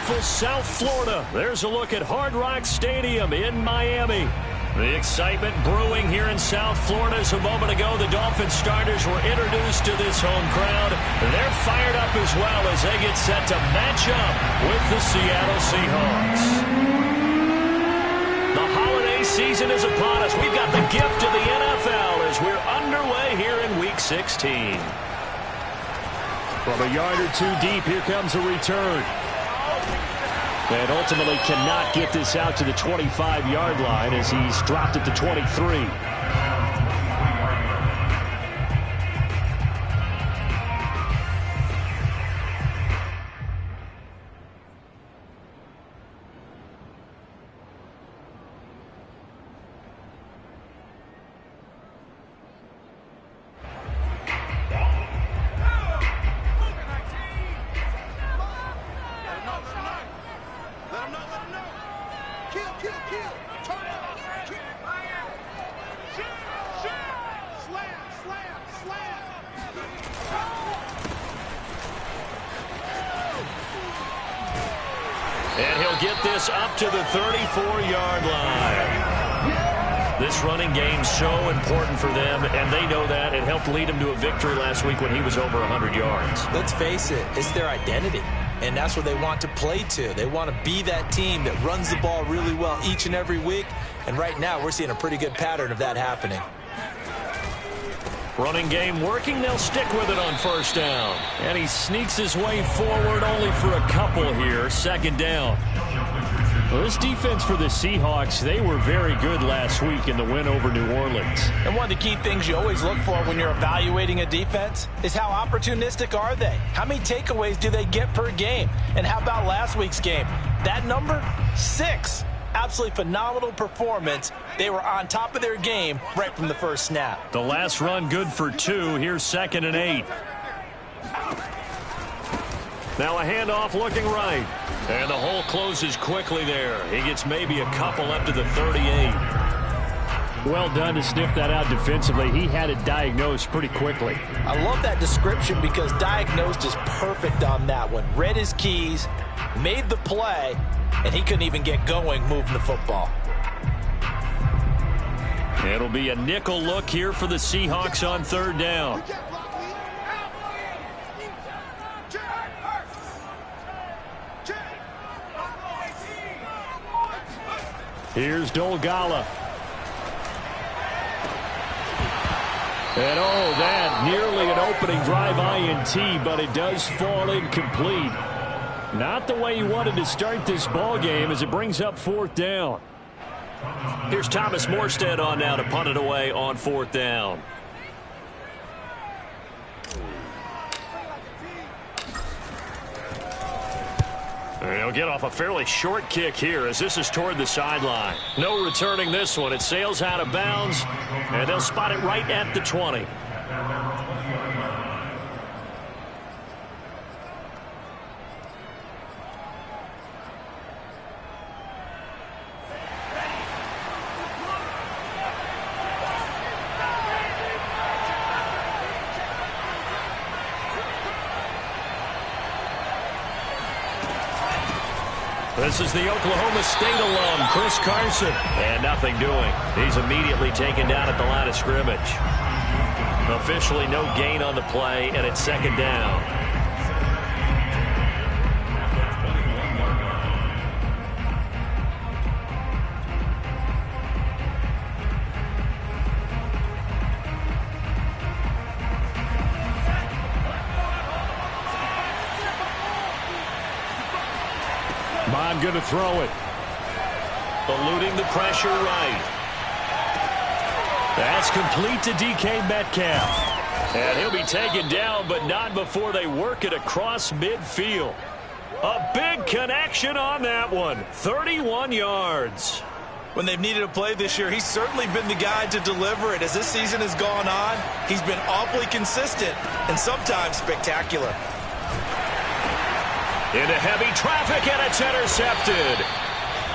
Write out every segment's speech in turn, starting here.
beautiful South Florida. There's a look at Hard Rock Stadium in Miami. The excitement brewing here in South Florida. As a moment ago, the Dolphins starters were introduced to this home crowd. They're fired up as well as they get set to match up with the Seattle Seahawks. The holiday season is upon us. We've got the gift of the NFL as we're underway here in Week 16. From a yard or two deep, here comes a return. And ultimately cannot get this out to the 25-yard line as he's dropped it to 23. And he'll get this up to the 34-yard line. This running game's so important for them, and they know that. It helped lead him to a victory last week when he was over 100 yards. Let's face it, it's their identity, and that's what they want to play to. They want to be that team that runs the ball really well each and every week, and right now we're seeing a pretty good pattern of that happening. Running game working. They'll stick with it on first down. And he sneaks his way forward only for a couple here. Second down. Well, this defense for the Seahawks, they were very good last week in the win over New Orleans. And one of the key things you always look for when you're evaluating a defense is how opportunistic are they? How many takeaways do they get per game? And how about last week's game? That number, 6. Absolutely phenomenal performance. They were on top of their game right from the first snap. The last run good for 2. Here's 2nd and 8. Now a handoff looking right. And the hole closes quickly there. He gets maybe a couple up to the 38. Well done to sniff that out defensively. He had it diagnosed pretty quickly. I love that description because diagnosed is perfect on that one. Read his keys, made the play, and he couldn't even get going moving the football. It'll be a nickel look here for the Seahawks on third down. Here's Dolgala. And that nearly an opening drive INT, but it does fall incomplete. Not the way he wanted to start this ball game as it brings up fourth down. Here's Thomas Morstead on now to punt it away on fourth down. And he'll get off a fairly short kick here as this is toward the sideline. No returning this one. It sails out of bounds, and they'll spot it right at the 20. This is the Oklahoma State alum, Chris Carson. And nothing doing. He's immediately taken down at the line of scrimmage. Officially no gain on the play, and it's second down. Bond going to throw it. Eluding the pressure right. That's complete to DK Metcalf. And he'll be taken down, but not before they work it across midfield. A big connection on that one. 31 yards. When they've needed a play this year, he's certainly been the guy to deliver it. As this season has gone on, he's been awfully consistent and sometimes spectacular. Into heavy traffic, and it's intercepted.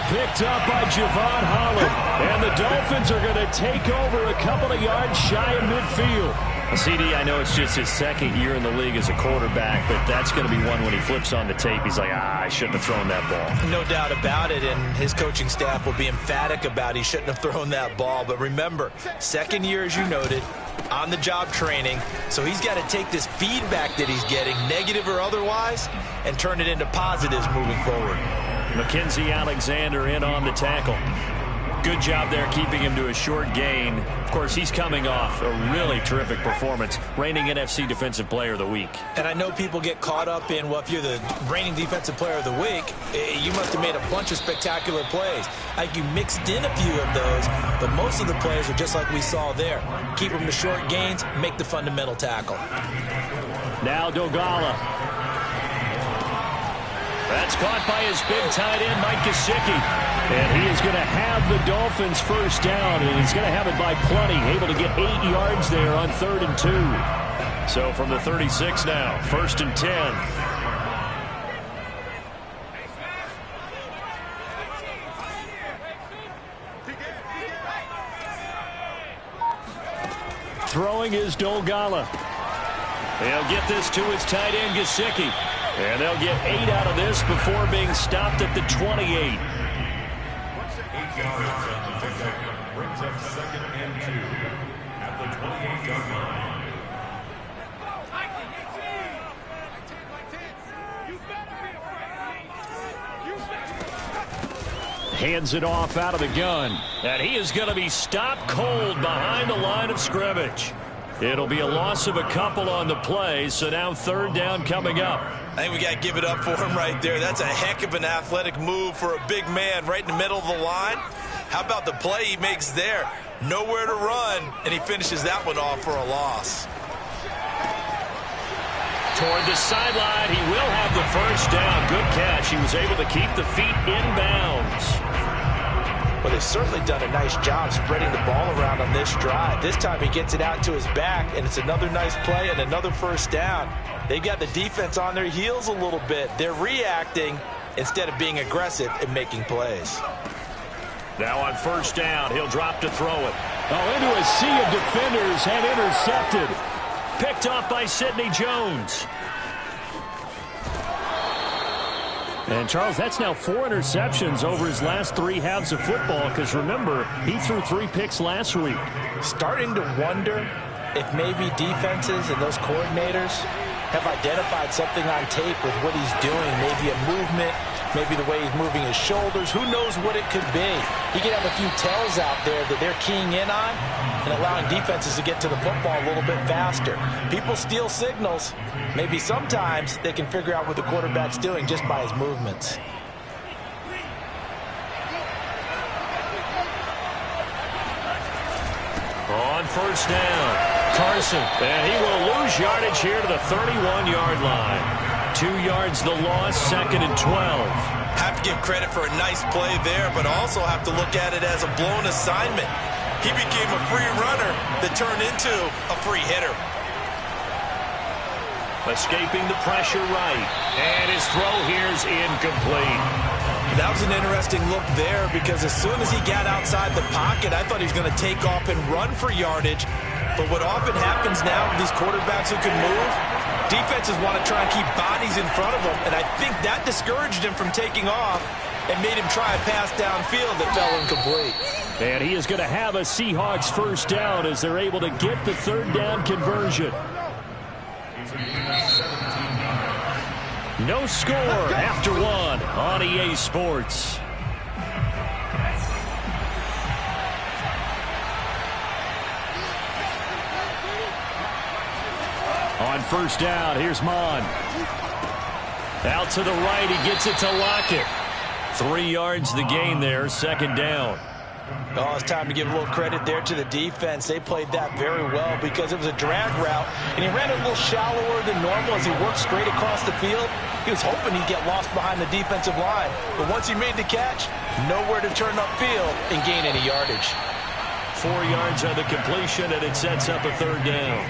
Picked up by Javon Holland. And the Dolphins are going to take over a couple of yards shy of midfield. CD, I know it's just his second year in the league as a quarterback, but that's going to be one when he flips on the tape. He's like, I shouldn't have thrown that ball. No doubt about it, and his coaching staff will be emphatic about he shouldn't have thrown that ball. But remember, second year, as you noted, on-the-job training, so he's got to take this feedback that he's getting, negative or otherwise, and turn it into positives moving forward. Mackenzie Alexander in on the tackle. Good job there keeping him to a short gain. Of course, he's coming off a really terrific performance, reigning NFC Defensive Player of the Week. And I know people get caught up in, well, if you're the reigning Defensive Player of the Week, you must have made a bunch of spectacular plays. I think you mixed in a few of those, but most of the plays are just like we saw there. Keep them to short gains, make the fundamental tackle. Now Dogala. That's caught by his big tight end, Mike Gesicki. And he is going to have the Dolphins first down, and he's going to have it by plenty. Able to get 8 yards there on 3rd and 2. So from the 36 now, 1st and 10. Throwing is Dogala. He'll get this to his tight end, Gesicki. And they'll get 8 out of this before being stopped at the 28. 8 yards on the pickup brings up 2nd and 2 at the 28-yard line. Hands it off out of the gun. And he is going to be stopped cold behind the line of scrimmage. It'll be a loss of a couple on the play, so now 3rd down coming up. I think we got to give it up for him right there. That's a heck of an athletic move for a big man right in the middle of the line. How about the play he makes there? Nowhere to run, and he finishes that one off for a loss. Toward the sideline, he will have the first down. Good catch. He was able to keep the feet in bounds. Well, they've certainly done a nice job spreading the ball around on this drive. This time he gets it out to his back, and it's another nice play and another first down. They got the defense on their heels a little bit. They're reacting instead of being aggressive and making plays. Now on 1st down, he'll drop to throw it. Oh, into a sea of defenders and intercepted. Picked off by Sidney Jones. And, Charles, that's now 4 interceptions over his last 3 halves of football because, remember, he threw 3 picks last week. Starting to wonder if maybe defenses and those coordinators have identified something on tape with what he's doing, maybe a movement, maybe the way he's moving his shoulders. Who knows what it could be? He could have a few tells out there that they're keying in on and allowing defenses to get to the football a little bit faster. People steal signals. Maybe sometimes they can figure out what the quarterback's doing just by his movements. On 1st down, Carson. And he will lose yardage here to the 31-yard line. 2 yards the loss, 2nd and 12. Have to give credit for a nice play there, but also have to look at it as a blown assignment. He became a free runner that turned into a free hitter. Escaping the pressure right. And his throw here is incomplete. That was an interesting look there because as soon as he got outside the pocket, I thought he was going to take off and run for yardage. But what often happens now with these quarterbacks who can move, defenses want to try and keep bodies in front of them, and I think that discouraged him from taking off and made him try a pass downfield that fell incomplete. And he is going to have a Seahawks first down as they're able to get the 3rd down conversion. No score after 1 on EA Sports. On 1st down, here's Mon. Out to the right, he gets it to Lockett. 3 yards the gain there, 2nd down. Oh, it's time to give a little credit there to the defense. They played that very well because it was a drag route, and he ran a little shallower than normal as he worked straight across the field. He was hoping he'd get lost behind the defensive line, but once he made the catch, nowhere to turn upfield and gain any yardage. 4 yards on the completion, and it sets up a 3rd down.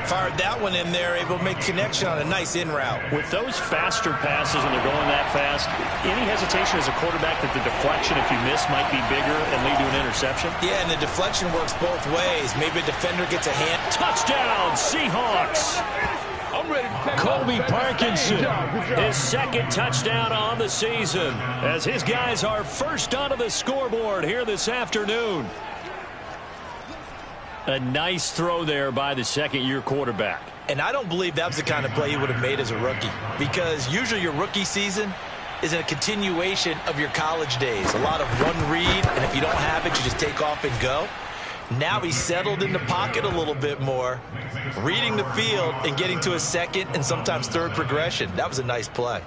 Fired that one in there, able to make connection on a nice in route. With those faster passes and they're going that fast, any hesitation as a quarterback that the deflection, if you miss, might be bigger and lead to an interception? Yeah, and the deflection works both ways. Maybe a defender gets a hand. Touchdown, Seahawks! Colby Parkinson, his second touchdown on the season, as his guys are first onto the scoreboard here this afternoon. A nice throw there by the second-year quarterback. And I don't believe that was the kind of play he would have made as a rookie, because usually your rookie season is a continuation of your college days. A lot of one read, and if you don't have it, you just take off and go. Now he's settled in the pocket a little bit more, reading the field and getting to a second and sometimes third progression. That was a nice play.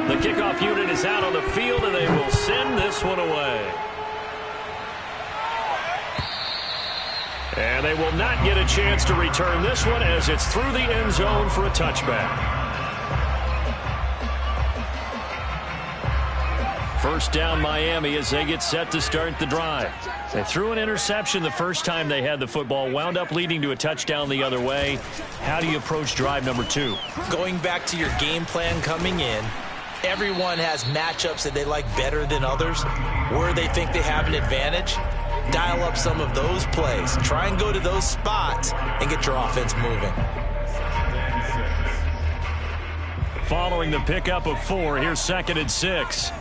The kickoff unit is out on the field, and they will send this one away. And they will not get a chance to return this one as it's through the end zone for a touchback. First down Miami as they get set to start the drive. They threw an interception the first time they had the football, wound up leading to a touchdown the other way. How do you approach drive number 2? Going back to your game plan coming in, everyone has matchups that they like better than others, where they think they have an advantage. Dial up some of those plays. Try and go to those spots and get your offense moving. Following the pickup of 4, here's 2nd and 6.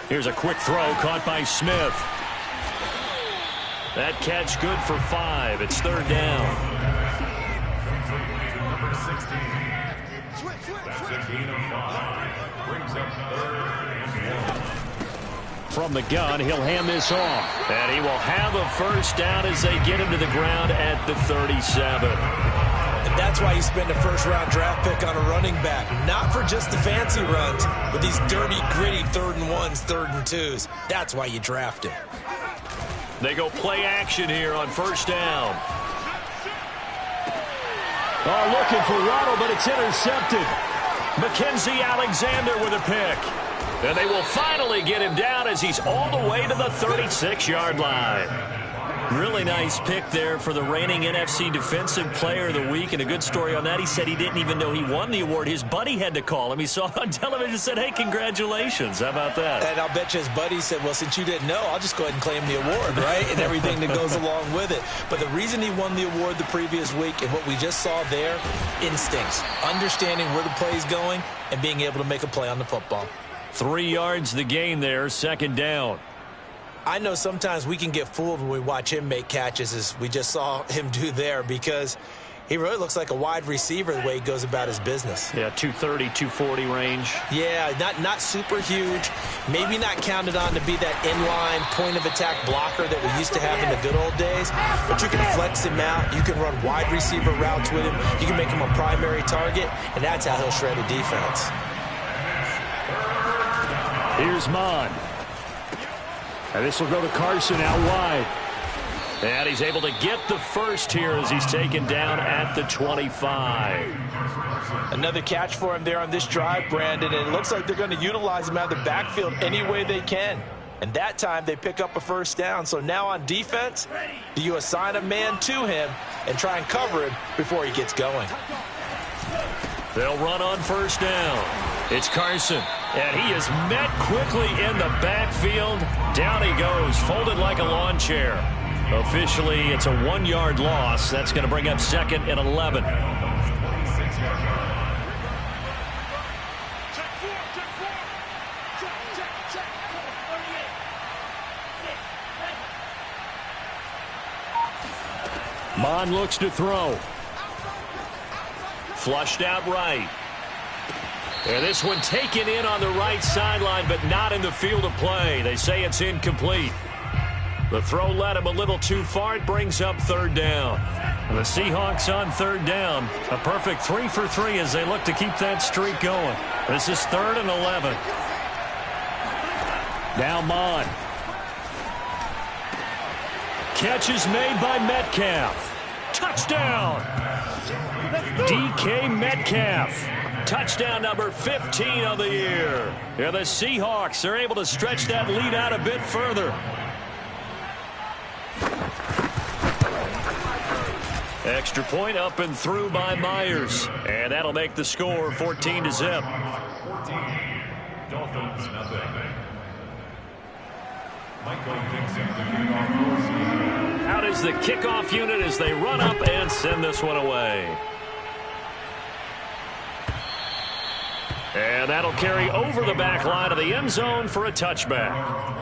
Here's a quick throw caught by Smith. That catch good for 5. It's 3rd down. Number 16. That's a gain of 5. Brings up 3rd and 1. From the gun, he'll hand this off. And he will have a first down as they get him to the ground at the 37. And that's why you spend a first-round draft pick on a running back. Not for just the fancy runs, but these dirty, gritty 3rd and 1s, 3rd and 2s. That's why you draft him. They go play action here on first down. Oh, looking for Waddle, but it's intercepted. Mackenzie Alexander with a pick. And they will finally get him down as he's all the way to the 36-yard line. Really nice pick there for the reigning NFC Defensive Player of the Week. And a good story on that, he said he didn't even know he won the award. His buddy had to call him. He saw it on television and said, hey, congratulations. How about that? And I'll bet you his buddy said, well, since you didn't know, I'll just go ahead and claim the award, right? And everything that goes along with it. But the reason he won the award the previous week and what we just saw there, instincts, understanding where the play is going and being able to make a play on the football. 3 yards the gain there, 2nd down. I know sometimes we can get fooled when we watch him make catches, as we just saw him do there, because he really looks like a wide receiver the way he goes about his business. Yeah, 230, 240 range. Yeah, not super huge. Maybe not counted on to be that inline point-of-attack blocker that we used to have in the good old days, but you can flex him out. You can run wide receiver routes with him. You can make him a primary target, and that's how he'll shred a defense. Here's Mon. And this will go to Carson out wide. And he's able to get the first here as he's taken down at the 25. Another catch for him there on this drive, Brandon, and it looks like they're going to utilize him out of the backfield any way they can. And that time they pick up a first down. So now on defense, do you assign a man to him and try and cover him before he gets going? They'll run on first down. It's Carson. And he is met quickly in the backfield. Down he goes, folded like a lawn chair. Officially, it's a 1-yard loss. That's going to bring up 2nd and 11. Mon looks to throw. Flushed out right. And this one taken in on the right sideline, but not in the field of play. They say it's incomplete. The throw led him a little too far. It brings up 3rd down. And the Seahawks on 3rd down. A perfect 3 for 3 as they look to keep that streak going. This is 3rd and 11. Now Mon. catch is made by Metcalf. Touchdown! DK Metcalf. Touchdown number 15 of the year. Yeah, the Seahawks are able to stretch that lead out a bit further. Extra point up and through by Myers. And that'll make the score 14-0. 14. Dolphins, nothing. Michael Dixon, the kickoff. Out is the kickoff unit as they run up and send this one away. And that'll carry over the back line of the end zone for a touchback.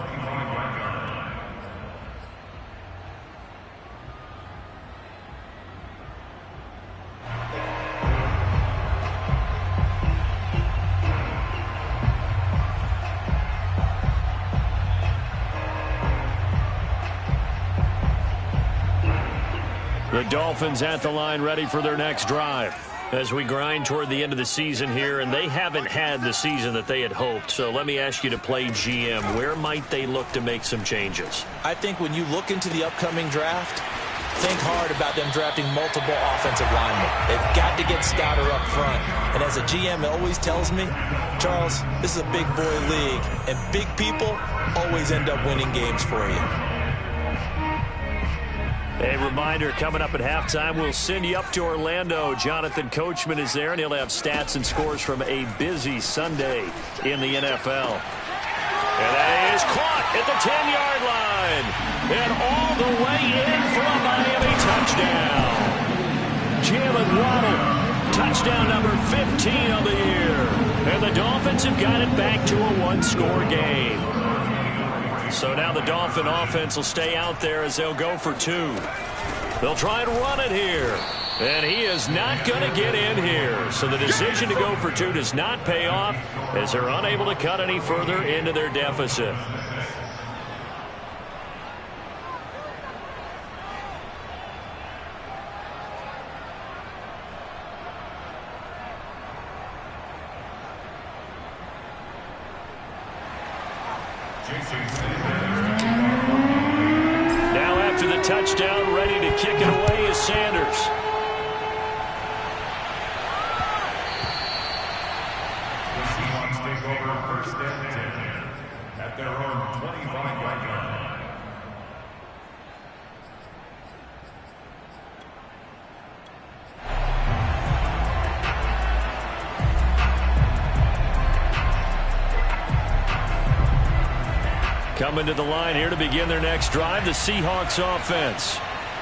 The Dolphins at the line ready for their next drive. As we grind toward the end of the season here, and they haven't had the season that they had hoped. So let me ask you to play GM. Where might they look to make some changes? I think when you look into the upcoming draft, think hard about them drafting multiple offensive linemen. They've got to get stouter up front. And as a GM always tells me, Charles, this is a big boy league, and big people always end up winning games for you. A reminder, coming up at halftime, we'll send you up to Orlando. Jonathan Coachman is there, and he'll have stats and scores from a busy Sunday in the NFL. And that is caught at the 10-yard line. And all the way in for a Miami touchdown. Jalen Waddle, touchdown number 15 of the year. And the Dolphins have got it back to a one-score game. So now the Dolphin offense will stay out there as they'll go for two. They'll try and run it here. And he is not going to get in here. So the decision to go for two does not pay off as they're unable to cut any further into their deficit. Now after the touchdown, ready to kick it away is Sanders. The Seahawks take over first and 10 at their own 25-yard line. Coming to the line here to begin their next drive, the Seahawks offense.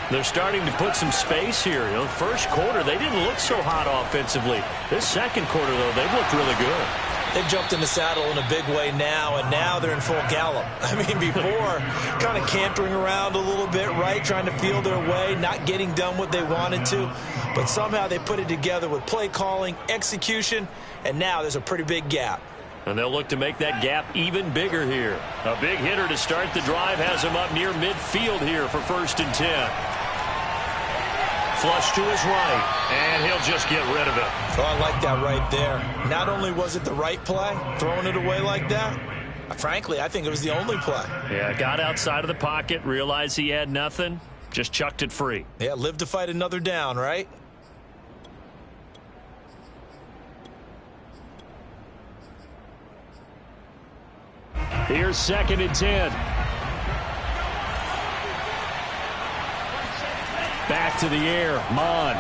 They're starting to put some space here. You know, first quarter, they didn't look so hot offensively. This second quarter, though, they've looked really good. They've jumped in the saddle in a big way now, and now they're in full gallop. I mean, before, kind of cantering around a little bit, right, trying to feel their way, not getting done what they wanted to. But somehow they put it together with play calling, execution, and now there's a pretty big gap. And they'll look to make that gap even bigger here. A big hitter to start the drive has him up near midfield here for 1st and 10. Flush to his right, and he'll just get rid of it. Oh, I like that right there. Not only was it the right play, throwing it away like that, frankly, I think it was the only play. Yeah, got outside of the pocket, realized he had nothing, just chucked it free. Yeah, live to fight another down, right? Here's 2nd and 10. Back to the air, Mond.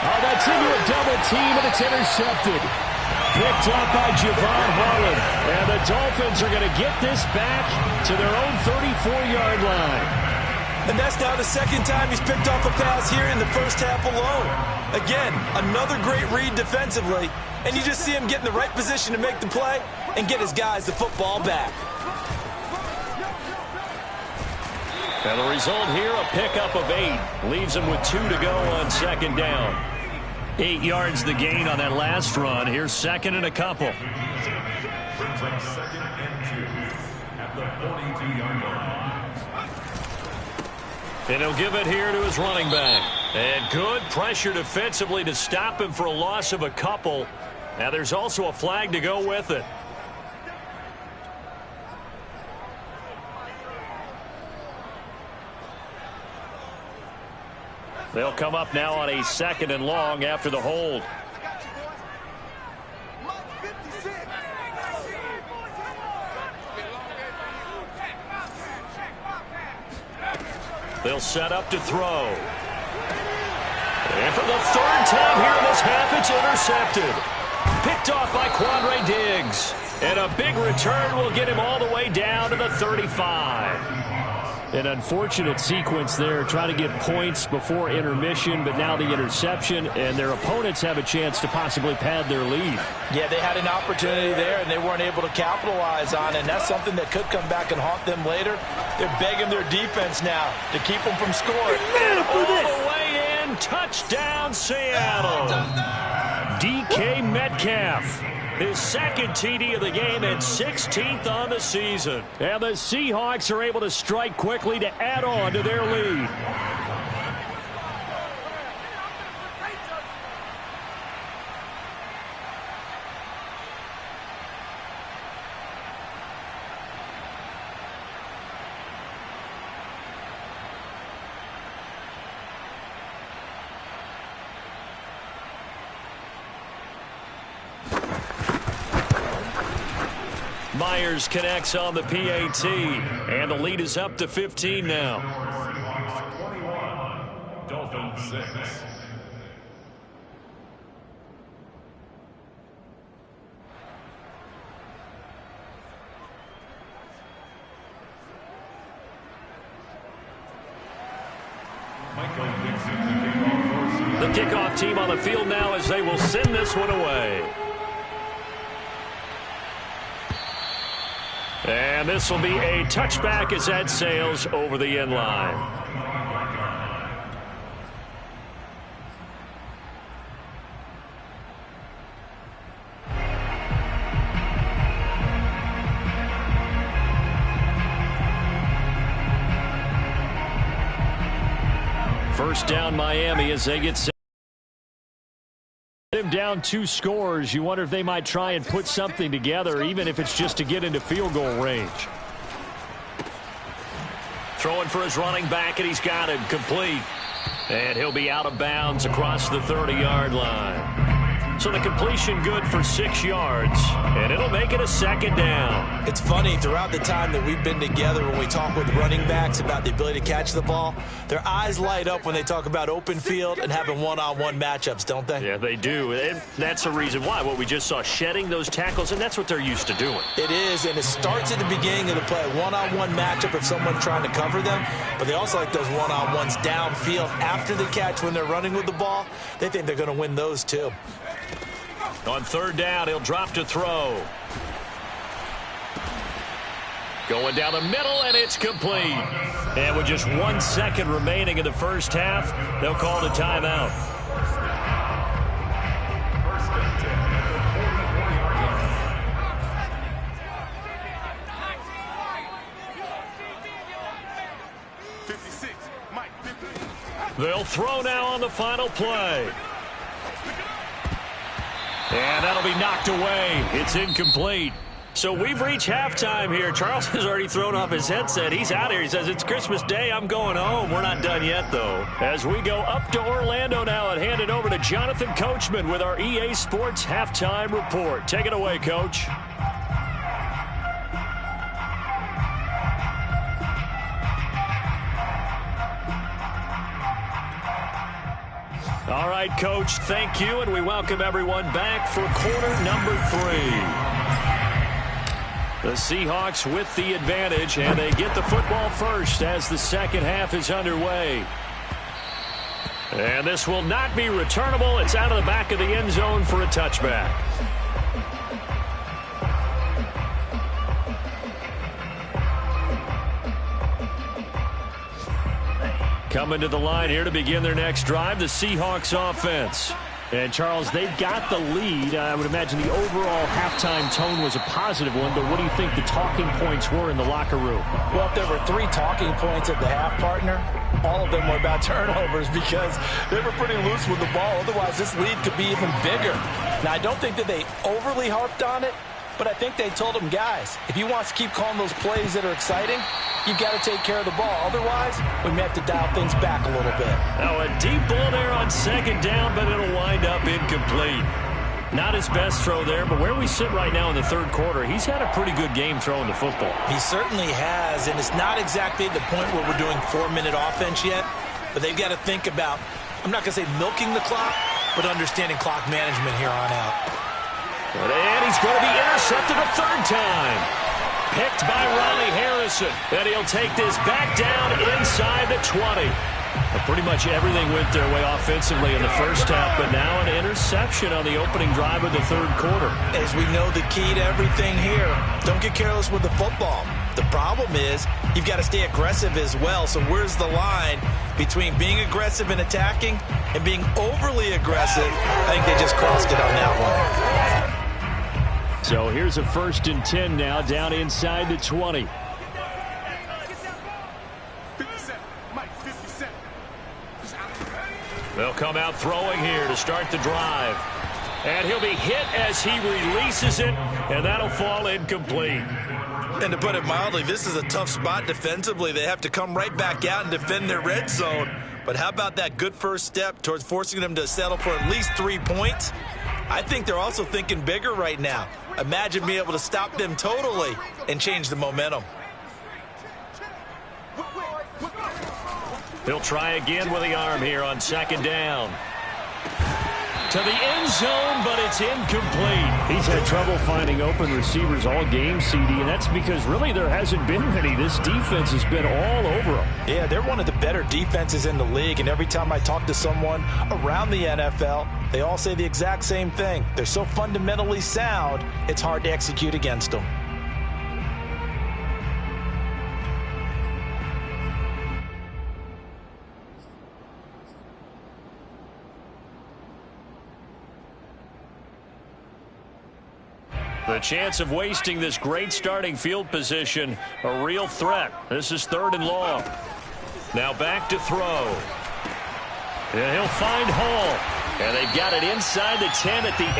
Oh, that's into a double team, and it's intercepted. Picked up by Javon Holland. And the Dolphins are going to get this back to their own 34-yard line. And that's now the second time he's picked off a pass here in the first half alone. Again, another great read defensively. And you just see him get in the right position to make the play and get his guys the football back. And the result here, a pickup of 8. Leaves him with 2 to go on 2nd down. 8 yards the gain on that last run. Here's 2nd and a couple. Brings up 2nd and 2 at the 42-yard line. And he'll give it here to his running back. And good pressure defensively to stop him for a loss of a couple. Now there's also a flag to go with it. They'll come up now on a 2nd and long after the hold. They'll set up to throw. And for the 3rd time here in this half, it's intercepted. Picked off by Quandre Diggs. And a big return will get him all the way down to the 35. An unfortunate sequence there, trying to get points before intermission, but now the interception, and their opponents have a chance to possibly pad their lead. Yeah, they had an opportunity there, and they weren't able to capitalize on it, and that's something that could come back and haunt them later. They're begging their defense now to keep them from scoring. And all the way in, touchdown Seattle. DK Metcalf. His 2nd TD of the game and 16th on the season. And the Seahawks are able to strike quickly to add on to their lead. Myers connects on the PAT, and the lead is up to 15 now. 21, Dolphins 6. The kickoff team on the field now as they will send this one away. And this will be a touchback as that sails over the end line. First down Miami as they get set. Him down 2 scores. You wonder if they might try and put something together, even if it's just to get into field goal range. Throwing for his running back, and he's got it complete. And he'll be out of bounds across the 30-yard line. So the completion good for 6 yards, and it'll make it a 2nd down. It's funny, throughout the time that we've been together, when we talk with running backs about the ability to catch the ball, their eyes light up when they talk about open field and having one-on-one matchups, don't they? Yeah, they do. And that's the reason why. What we just saw, shedding those tackles, and that's what they're used to doing. It is, and it starts at the beginning of the play. One-on-one matchup if someone's trying to cover them, but they also like those one-on-ones downfield after the catch when they're running with the ball. They think they're going to win those too. On 3rd down, he'll drop to throw. Going down the middle, and it's complete. And with just 1 second remaining in the first half, they'll call the timeout. They'll throw now on the final play. And that'll be knocked away. It's incomplete. So we've reached halftime here. Charles has already thrown off his headset. He's out here. He says, it's Christmas Day. I'm going home. We're not done yet, though. As we go up to Orlando now and hand it over to Jonathan Coachman with our EA Sports Halftime Report. Take it away, Coach. All right, Coach, thank you, and we welcome everyone back for quarter number 3. The Seahawks with the advantage, and they get the football first as the second half is underway. And this will not be returnable. It's out of the back of the end zone for a touchback. Coming to the line here to begin their next drive, the Seahawks offense. And, Charles, they've got the lead. I would imagine the overall halftime tone was a positive one, but what do you think the talking points were in the locker room? Well, if there were 3 talking points at the half, partner, all of them were about turnovers because they were pretty loose with the ball. Otherwise, this lead could be even bigger. Now, I don't think that they overly harped on it, but I think they told them, guys, if he wants to keep calling those plays that are exciting, you've got to take care of the ball. Otherwise, we may have to dial things back a little bit. Now a deep ball there on second down, but it'll wind up incomplete. Not his best throw there, but where we sit right now in the third quarter, he's had a pretty good game throwing the football. He certainly has, and it's not exactly the point where we're doing 4-minute offense yet, but they've got to think about, I'm not going to say milking the clock, but understanding clock management here on out. And he's going to be intercepted a third time. Picked by Ronnie Harrison. And he'll take this back down inside the 20. Well, pretty much everything went their way offensively in the first half, but now an interception on the opening drive of the third quarter. As we know, the key to everything here, don't get careless with the football. The problem is you've got to stay aggressive as well. So where's the line between being aggressive and attacking and being overly aggressive? I think they just crossed it on that one. So here's a 1st and 10 now, down inside the 20. They'll come out throwing here to start the drive. And he'll be hit as he releases it, and that'll fall incomplete. And to put it mildly, this is a tough spot defensively. They have to come right back out and defend their red zone. But how about that good first step towards forcing them to settle for at least 3 points? I think they're also thinking bigger right now. Imagine being able to stop them totally and change the momentum. He'll try again with the arm here on second down. To the end zone, but it's incomplete. He's had trouble finding open receivers all game, CD, and that's because really there hasn't been many. This defense has been all over them. Yeah, they're one of the better defenses in the league, and every time I talk to someone around the NFL, they all say the exact same thing. They're so fundamentally sound, it's hard to execute against them. The chance of wasting this great starting field position, a real threat. This is 3rd and long. Now back to throw. And he'll find Hall. And they've got it inside the 10 at the 8.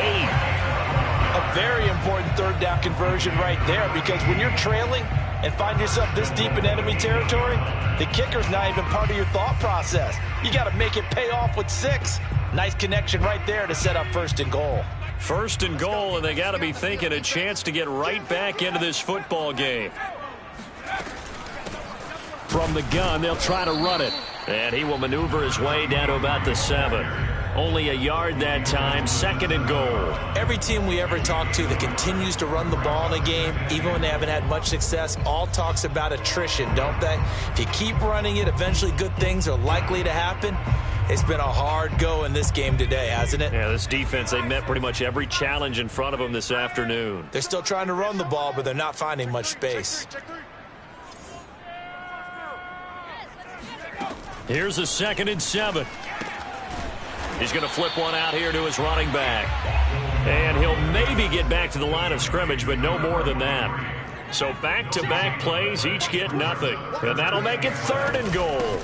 A very important 3rd down conversion right there, because when you're trailing and find yourself this deep in enemy territory, the kicker's not even part of your thought process. You got to make it pay off with 6. Nice connection right there to set up 1st and goal. 1st and goal, and they got to be thinking a chance to get right back into this football game. From the gun, they'll try to run it. And he will maneuver his way down to about the 7. Only a yard that time, 2nd and goal. Every team we ever talk to that continues to run the ball in a game, even when they haven't had much success, all talks about attrition, don't they? If you keep running it, eventually good things are likely to happen. It's been a hard go in this game today, hasn't it? Yeah, this defense, they met pretty much every challenge in front of them this afternoon. They're still trying to run the ball, but they're not finding much space. Here's a 2nd and 7. He's going to flip one out here to his running back. And he'll maybe get back to the line of scrimmage, but no more than that. So back-to-back plays, each get nothing. And that'll make it 3rd and goal.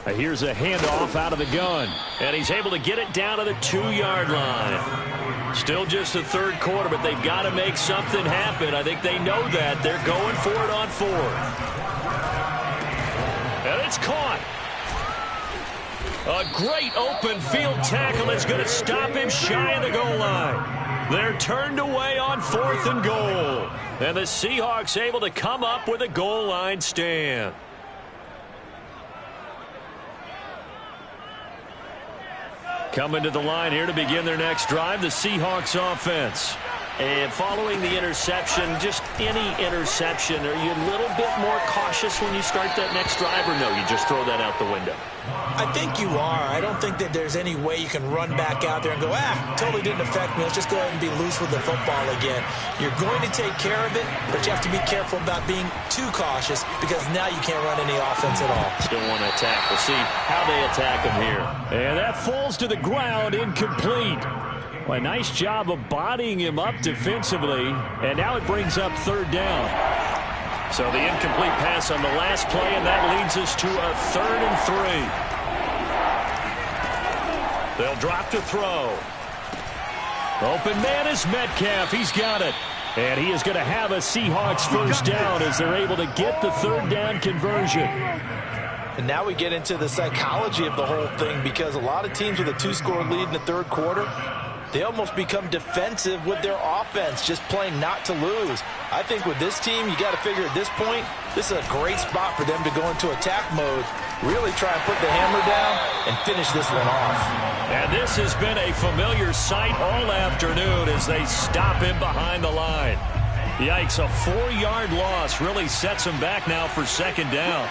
Here's a handoff out of the gun. And he's able to get it down to the 2-yard line. Still just the 3rd quarter, but they've got to make something happen. I think they know that. They're going for it on 4th. And it's caught. A great open field tackle is going to stop him shy of the goal line. They're turned away on 4th and goal. And the Seahawks able to come up with a goal line stand. Coming to the line here to begin their next drive, the Seahawks offense. And following the interception, just any interception, are you a little bit more cautious when you start that next drive, or no, you just throw that out the window? I think you are. I don't think that there's any way you can run back out there and go, totally didn't affect me. Let's just go ahead and be loose with the football again. You're going to take care of it, but you have to be careful about being too cautious, because now you can't run any offense at all. Still want to attack. We'll see how they attack him here. And that falls to the ground, incomplete. Well, a nice job of bodying him up defensively, and now it brings up 3rd down. So the incomplete pass on the last play, and that leads us to a 3rd and 3. They'll drop to throw. Open man is Metcalf. He's got it. And he is going to have a Seahawks first down as they're able to get the third down conversion. And now we get into the psychology of the whole thing, because a lot of teams with a 2-score lead in the third quarter, they almost become defensive with their offense, just playing not to lose. I think with this team, you got to figure at this point, this is a great spot for them to go into attack mode, really try and put the hammer down and finish this one off. And this has been a familiar sight all afternoon as they stop him behind the line. Yikes, a 4-yard loss really sets him back now for second down.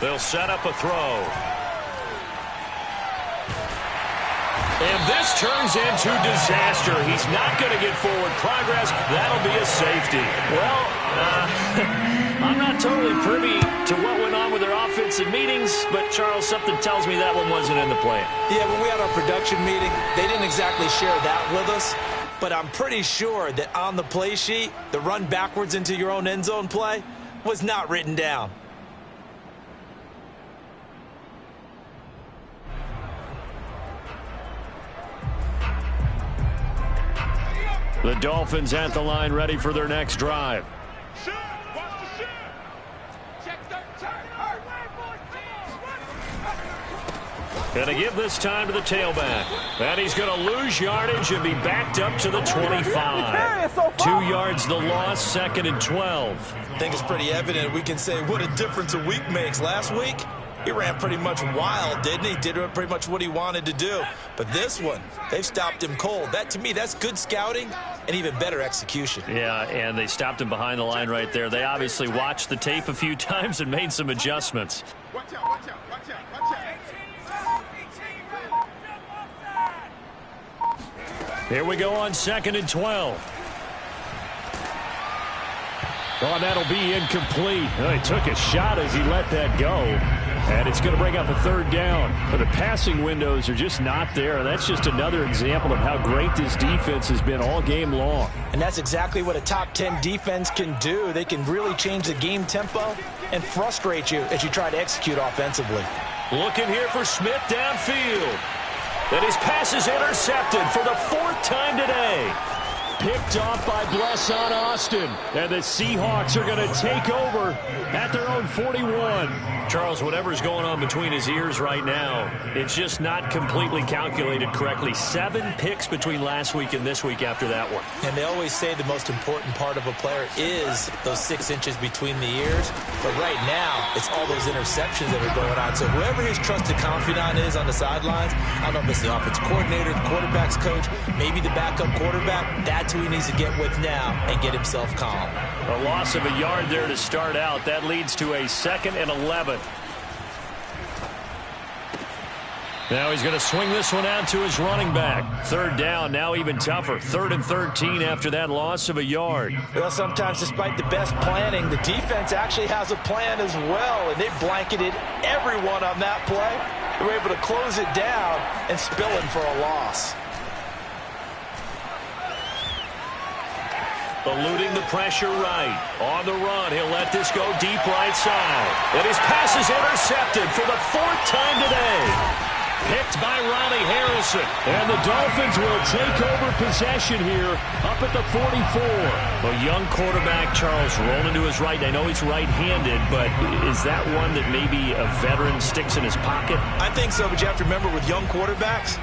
They'll set up a throw. And this turns into disaster. He's not going to get forward progress. That'll be a safety. Well, I'm not totally privy to what went on with their offensive meetings, but, Charles, something tells me that one wasn't in the plan. Yeah, when we had our production meeting, they didn't exactly share that with us, but I'm pretty sure that on the play sheet, the run backwards into your own end zone play was not written down. The Dolphins at the line, ready for their next drive. Going to give this time to the tailback. And he's going to lose yardage and be backed up to the 25. 2 yards the loss, 2nd and 12. I think it's pretty evident. We can say what a difference a week makes. Last week, he ran pretty much wild, didn't he? Did pretty much what he wanted to do. But this one, they've stopped him cold. That, to me, that's good scouting and even better execution. Yeah, and they stopped him behind the line right there. They obviously watched the tape a few times and made some adjustments. Watch out, watch out, watch out, watch out. Here we go on 2nd and 12. Oh, that'll be incomplete. Oh, he took a shot as he let that go. And it's going to bring up a third down. But the passing windows are just not there. That's just another example of how great this defense has been all game long. And that's exactly what a top 10 defense can do. They can really change the game tempo and frustrate you as you try to execute offensively. Looking here for Smith downfield. And his pass is intercepted for the 4th time today. Picked off by Blesson Austin. And the Seahawks are going to take over at their own 41. Charles, whatever's going on between his ears right now, it's just not completely calculated correctly. 7 picks between last week and this week after that one. And they always say the most important part of a player is those 6 inches between the ears. But right now, it's all those interceptions that are going on. So whoever his trusted confidant is on the sidelines, I don't know if it's the offense coordinator, the quarterback's coach, maybe the backup quarterback, that's who he needs to get with now and get himself calm. A loss of a yard there to start out. That leads to a 2nd and 11. Now he's going to swing this one out to his running back. 3rd down, now even tougher. 3rd and 13 after that loss of a yard. Well, sometimes despite the best planning, the defense actually has a plan as well, and they blanketed everyone on that play. They were able to close it down and spill him for a loss. Eluding the pressure right. On the run, he'll let this go deep right side. And his pass is intercepted for the 4th time today. Picked by Ronnie Harrison. And the Dolphins will take over possession here up at the 44. A young quarterback, Charles, rolling to his right. I know he's right-handed, but is that one that maybe a veteran sticks in his pocket? I think so, but you have to remember with young quarterbacks,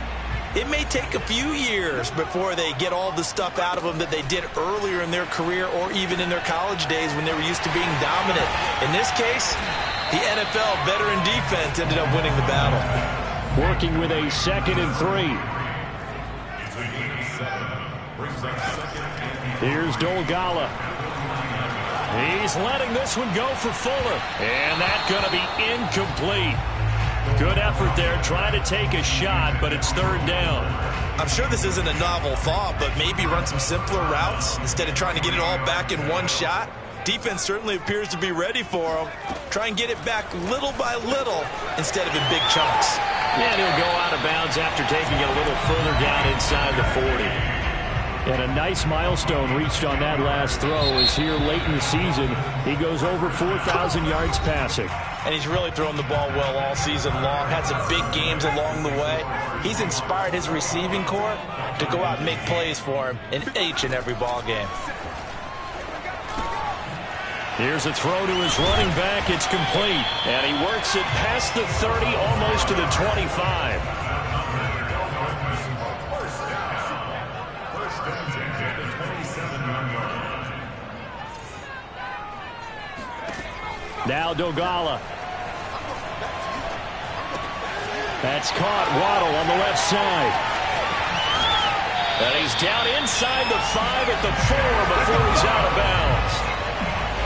it may take a few years before they get all the stuff out of them that they did earlier in their career or even in their college days when they were used to being dominant. In this case, the NFL veteran defense ended up winning the battle. Working with a 2nd and 3. Here's Dolgala. He's letting this one go for Fuller. And that's going to be incomplete. Good effort there, trying to take a shot, but it's 3rd down. I'm sure this isn't a novel thought, but maybe run some simpler routes instead of trying to get it all back in one shot. Defense certainly appears to be ready for him. Try and get it back little by little instead of in big chunks. And he'll go out of bounds after taking it a little further down inside the 40. And a nice milestone reached on that last throw as here late in the season, he goes over 4,000 yards passing. And he's really thrown the ball well all season long. Had some big games along the way. He's inspired his receiving corps to go out and make plays for him in each and every ball game. Here's a throw to his running back. It's complete. And he works it past the 30, almost to the 25. Now Dogala. That's caught. Waddle on the left side. And he's down inside the 5 at the 4 before he's out of bounds.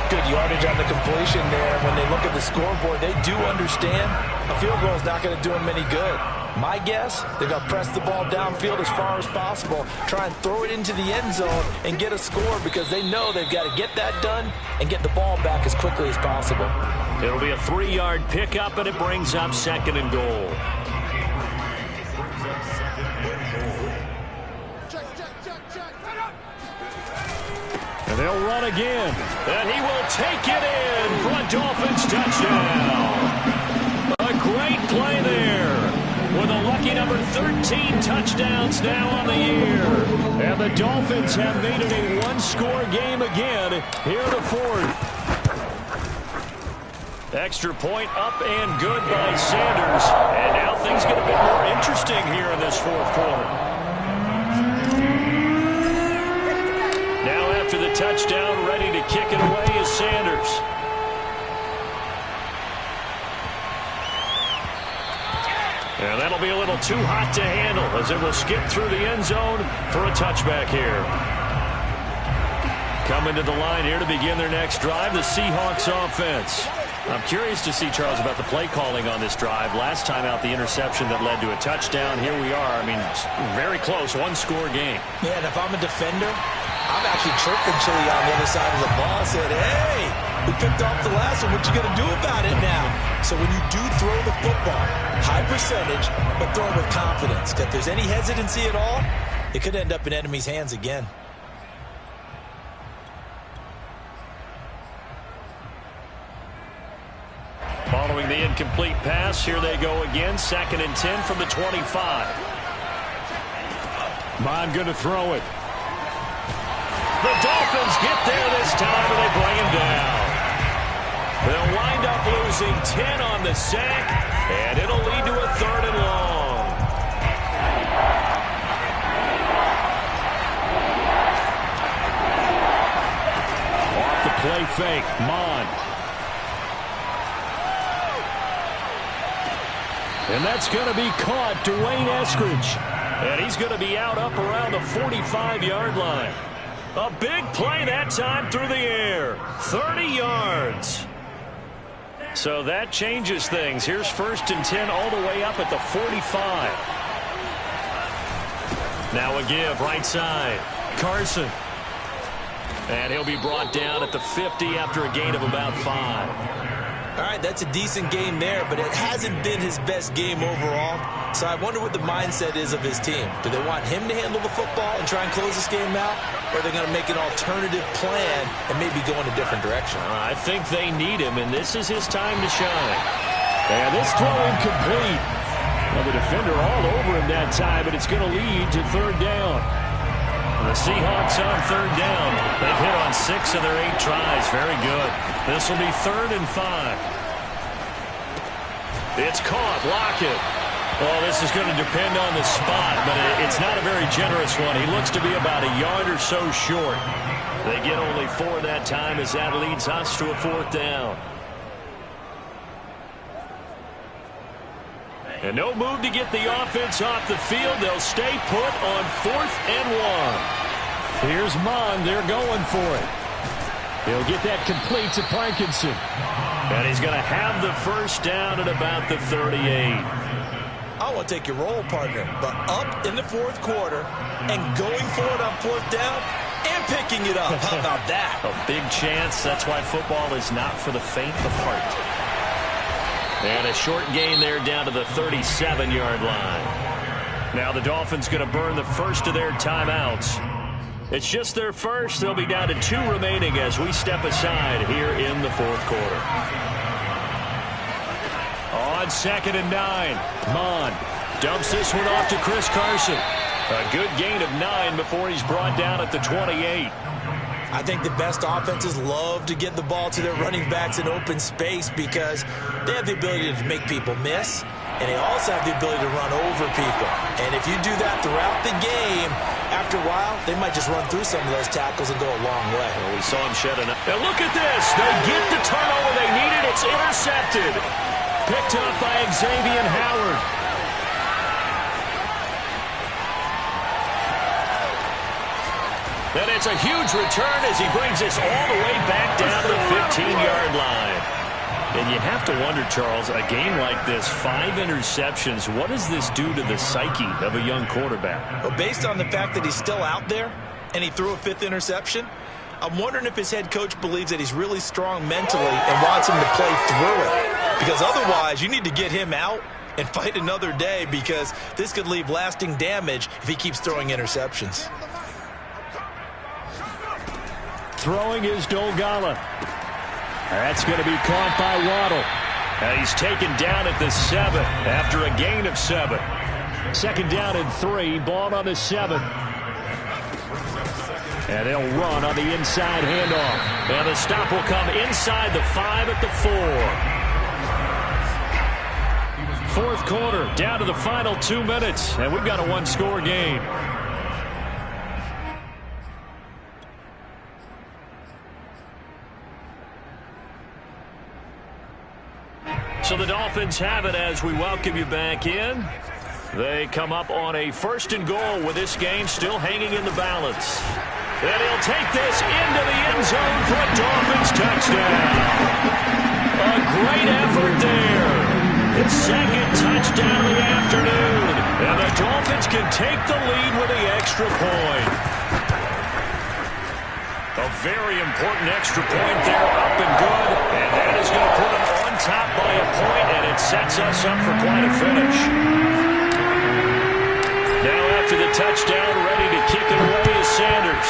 Good yardage on the completion there. When they look at the scoreboard, they do understand a field goal is not going to do them any good. My guess, they're going to press the ball downfield as far as possible, try and throw it into the end zone and get a score because they know they've got to get that done and get the ball back as quickly as possible. It'll be a 3-yard pickup, and it brings up 2nd and goal. And they'll run again. And he will take it in for a Dolphins touchdown. A great play there. With a lucky number 13 touchdowns now on the year. And the Dolphins have made it a one-score game again here in the 4th. Extra point up and good by Sanders. And now things get a bit more interesting here in this 4th quarter. Now after the touchdown, ready to kick it away is Sanders. And that'll be a little too hot to handle as it will skip through the end zone for a touchback here. Coming to the line here to begin their next drive, the Seahawks offense. I'm curious to see, Charles, about the play calling on this drive. Last time out, the interception that led to a touchdown. Here we are. I mean, very close, one-score game. Yeah, and if I'm a defender, I'm actually chirping Chili on the other side of the ball. I said, hey, we picked off the last one. What you going to do about it now? So when you do throw the football, high percentage, but throw it with confidence. If there's any hesitancy at all, it could end up in enemy's hands again. Following the incomplete pass, here they go again. 2nd and 10 from the 25. Mon going to throw it. The Dolphins get there this time, and they bring him down. They'll wind up losing 10 on the sack, and it'll lead to a 3rd and long. Off the play fake, Mon. And that's going to be caught, Dwayne Eskridge. And he's going to be out up around the 45-yard line. A big play that time through the air. 30 yards. So that changes things. Here's 1st and 10 all the way up at the 45. Now a give, right side. Carson. And he'll be brought down at the 50 after a gain of about 5. All right, that's a decent game there, but it hasn't been his best game overall. So I wonder what the mindset is of his team. Do they want him to handle the football and try and close this game out? Or are they going to make an alternative plan and maybe go in a different direction? I think they need him, and this is his time to shine. And this throw incomplete. Well, the defender all over him that time, but it's going to lead to 3rd down. And the Seahawks on 3rd down. They've hit on 6 of their 8 tries. Very good. This will be 3rd and 5. It's caught. Lockett. Well, this is going to depend on the spot, but it's not a very generous one. He looks to be about a yard or so short. They get only 4 that time as that leads us to a 4th down. And no move to get the offense off the field. They'll stay put on 4th and 1. Here's Mon. They're going for it. He'll get that complete to Parkinson. And he's going to have the 1st down at about the 38. I want to take your role, partner, but up in the 4th quarter and going for it on 4th down and picking it up. How about that? A big chance. That's why football is not for the faint of heart. And a short gain there down to the 37-yard line. Now the Dolphins going to burn the first of their timeouts. It's just their first. They'll be down to 2 remaining as we step aside here in the fourth quarter. On 2nd and 9, Mon dumps this one off to Chris Carson. A good gain of 9 before he's brought down at the 28. I think the best offenses love to get the ball to their running backs in open space because they have the ability to make people miss, and they also have the ability to run over people. And if you do that throughout the game, after a while, they might just run through some of those tackles and go a long way. Well, we saw him shed enough. Now look at this. They get the turnover they needed. It's intercepted. Picked up by Xavier Howard. And it's a huge return as he brings us all the way back down to the 15-yard line. And you have to wonder, Charles, a game like this, 5 interceptions, what does this do to the psyche of a young quarterback? Well, based on the fact that he's still out there and he threw a 5th interception, I'm wondering if his head coach believes that he's really strong mentally and wants him to play through it. Because otherwise, you need to get him out and fight another day because this could leave lasting damage if he keeps throwing interceptions. Throwing is Dolgala. That's going to be caught by Waddle. And he's taken down at the 7 after a gain of 7. 2nd down and 3. Ball on the 7. And they'll run on the inside handoff. And the stop will come inside the 5 at the 4. Fourth quarter, down to the final 2 minutes. And we've got a 1-score game. So the Dolphins have it as we welcome you back in. They come up on a 1st and goal with this game still hanging in the balance. And he'll take this into the end zone for a Dolphins touchdown. A great effort there. His 2nd touchdown of the afternoon. And the Dolphins can take the lead with the extra point. A very important extra point there, up and good. And that is going to put them on top by a point, and it sets us up for quite a finish. Now after the touchdown, ready to kick it away is Sanders.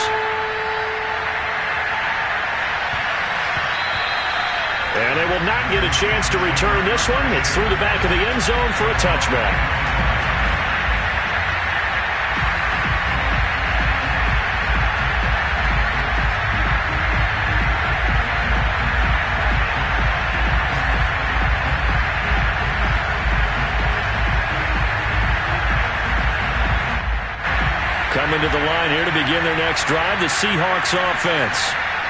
And they will not get a chance to return this one. It's through the back of the end zone for a touchback. Coming to the line here to begin their next drive, the Seahawks offense.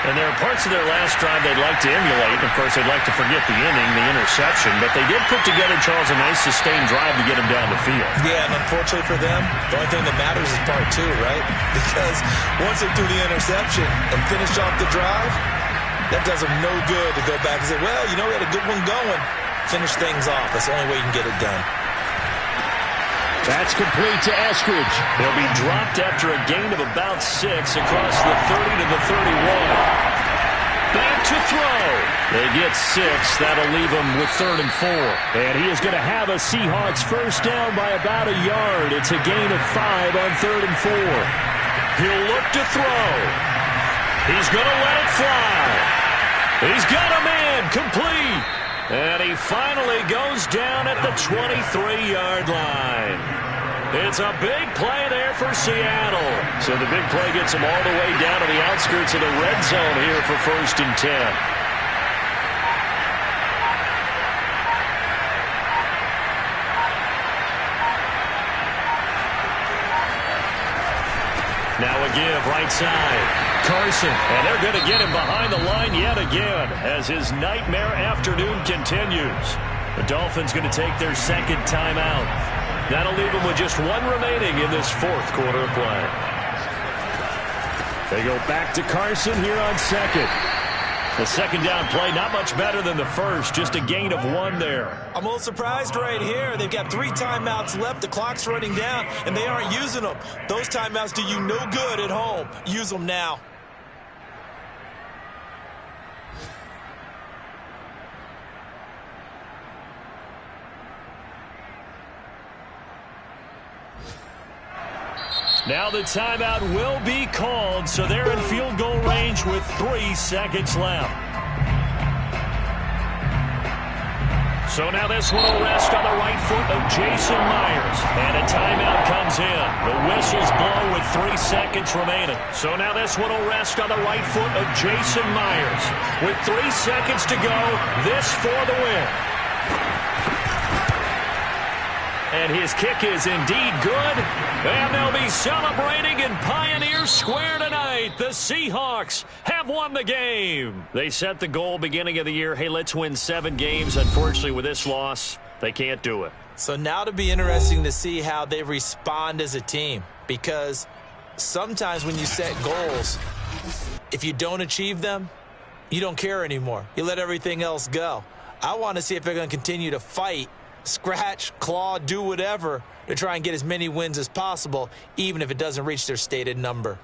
And there are parts of their last drive they'd like to emulate. Of course, they'd like to forget the inning, the interception. But they did put together, Charles, a nice sustained drive to get them down the field. Yeah, and unfortunately for them, the only thing that matters is part 2, right? Because once they threw the interception and finished off the drive, that does them no good to go back and say, well, you know, we had a good one going. Finish things off. That's the only way you can get it done. That's complete to Eskridge. He'll be dropped after a gain of about 6 across the 30 to the 31. Back to throw. They get 6. That'll leave him with 3rd and 4. And he is going to have a Seahawks first down by about a yard. It's a gain of 5 on 3rd and 4. He'll look to throw. He's going to let it fly. He's got a man complete. And he finally goes down at the 23-yard line. It's a big play there for Seattle. So the big play gets him all the way down to the outskirts of the red zone here for 1st and 10. Now a give right side. Carson, and they're going to get him behind the line yet again as his nightmare afternoon continues. The Dolphins going to take their 2nd timeout. That'll leave them with just 1 remaining in this 4th quarter of play. They go back to Carson here on 2nd. The 2nd down play, not much better than the 1st, just a gain of 1 there. I'm a little surprised right here. They've got 3 timeouts left. The clock's running down, and they aren't using them. Those timeouts do you no good at home. Use them now. Now the timeout will be called, so they're in field goal range with 3 seconds left. So now this one will rest on the right foot of Jason Myers. And a timeout comes in. The whistles blow with 3 seconds remaining. So now this one will rest on the right foot of Jason Myers. With 3 seconds to go, this for the win. And his kick is indeed good. And they'll be celebrating in Pioneer Square tonight. The Seahawks have won the game. They set the goal beginning of the year. Hey, let's win 7 games. Unfortunately, with this loss, they can't do it. So now to be interesting to see how they respond as a team. Because sometimes when you set goals, if you don't achieve them, you don't care anymore. You let everything else go. I want to see if they're going to continue to fight, scratch, claw, do whatever to try and get as many wins as possible, even if it doesn't reach their stated number.